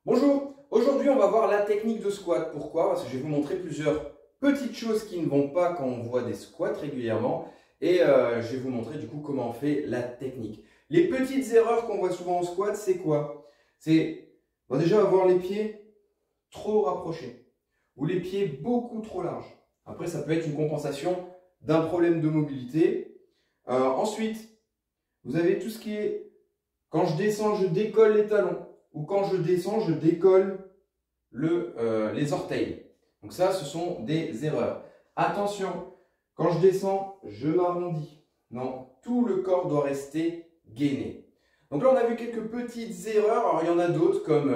Bonjour, aujourd'hui on va voir la technique de squat. Pourquoi? Parce que je vais vous montrer plusieurs petites choses qui ne vont pas quand on voit des squats régulièrement et je vais vous montrer du coup comment on fait la technique. Les petites erreurs qu'on voit souvent en squat, c'est quoi? C'est déjà avoir les pieds trop rapprochés ou les pieds beaucoup trop larges. Après ça peut être une compensation d'un problème de mobilité. Ensuite, vous avez tout ce qui est quand je descends, je décolle les talons. Ou quand je descends, je décolle les orteils. Donc ça, ce sont des erreurs. Attention, quand je descends, je m'arrondis. Non, tout le corps doit rester gainé. Donc là, on a vu quelques petites erreurs. Alors, il y en a d'autres comme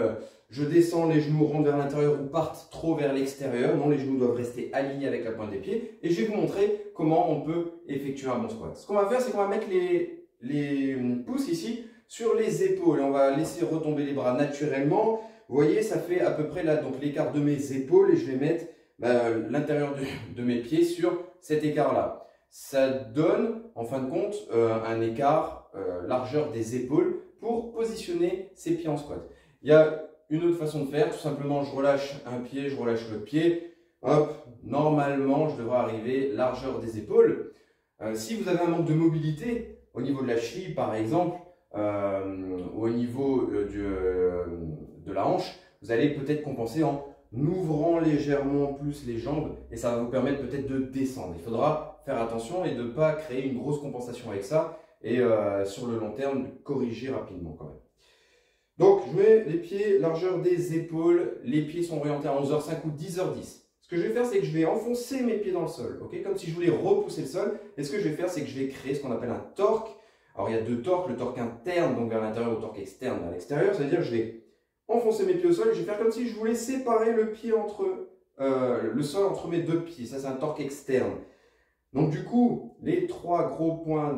je descends, les genoux rentrent vers l'intérieur ou partent trop vers l'extérieur. Non, les genoux doivent rester alignés avec la pointe des pieds. Et je vais vous montrer comment on peut effectuer un bon squat. Ce qu'on va faire, c'est qu'on va mettre les pouces ici sur les épaules. On va laisser retomber les bras naturellement. Vous voyez, ça fait à peu près là, donc l'écart de mes épaules et je vais mettre l'intérieur de mes pieds sur cet écart-là. Ça donne, en fin de compte, un écart largeur des épaules pour positionner ses pieds en squat. Il y a une autre façon de faire, tout simplement, je relâche un pied, je relâche l'autre pied. Hop, normalement, je devrais arriver largeur des épaules. Si vous avez un manque de mobilité, au niveau de la cheville par exemple, au niveau de la hanche, vous allez peut-être compenser en ouvrant légèrement plus les jambes et ça va vous permettre peut-être de descendre. Il faudra faire attention et de ne pas créer une grosse compensation avec ça et sur le long terme, corriger rapidement quand même. Donc, je mets les pieds largeur des épaules, les pieds sont orientés à 11h05 ou 10h10. Ce que je vais faire, c'est que je vais enfoncer mes pieds dans le sol, okay, comme si je voulais repousser le sol. Et ce que je vais faire, c'est que je vais créer ce qu'on appelle un torque. Alors, il y a deux torques, le torque interne, donc vers l'intérieur, ou le torque externe vers l'extérieur. C'est-à-dire que je vais enfoncer mes pieds au sol et je vais faire comme si je voulais séparer le pied le sol entre mes deux pieds. Ça, c'est un torque externe. Donc, du coup, les trois gros points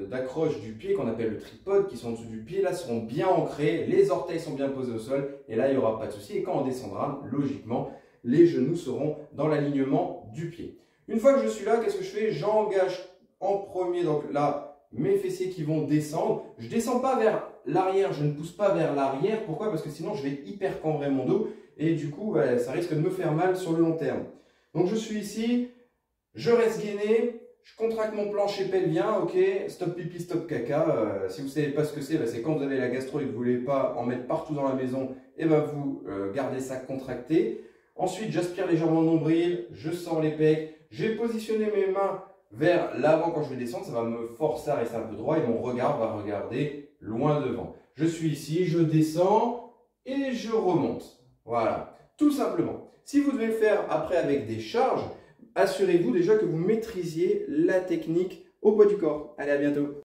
d'accroche du pied, qu'on appelle le tripode, qui sont en dessous du pied, là, seront bien ancrés. Les orteils sont bien posés au sol. Et là, il n'y aura pas de souci. Et quand on descendra, logiquement, les genoux seront dans l'alignement du pied. Une fois que je suis là, qu'est-ce que je fais? J'engage en premier, donc là, mes fessiers qui vont descendre. Je ne descends pas vers l'arrière, je ne pousse pas vers l'arrière. Pourquoi? Parce que sinon, je vais hyper cambrer mon dos. Et du coup, ça risque de me faire mal sur le long terme. Donc, je suis ici. Je reste gainé, je contracte mon plancher pelvien, ok, stop pipi, stop caca. Si vous ne savez pas ce que c'est quand vous avez la gastro et que vous ne voulez pas en mettre partout dans la maison, et vous gardez ça contracté. Ensuite, j'aspire légèrement le nombril, je sors les pecs, je vais positionner mes mains vers l'avant quand je vais descendre, ça va me forcer à rester un peu droit et mon regard va regarder loin devant. Je suis ici, je descends et je remonte. Voilà, tout simplement. Si vous devez le faire après avec des charges, assurez-vous déjà que vous maîtrisiez la technique au poids du corps. Allez, à bientôt.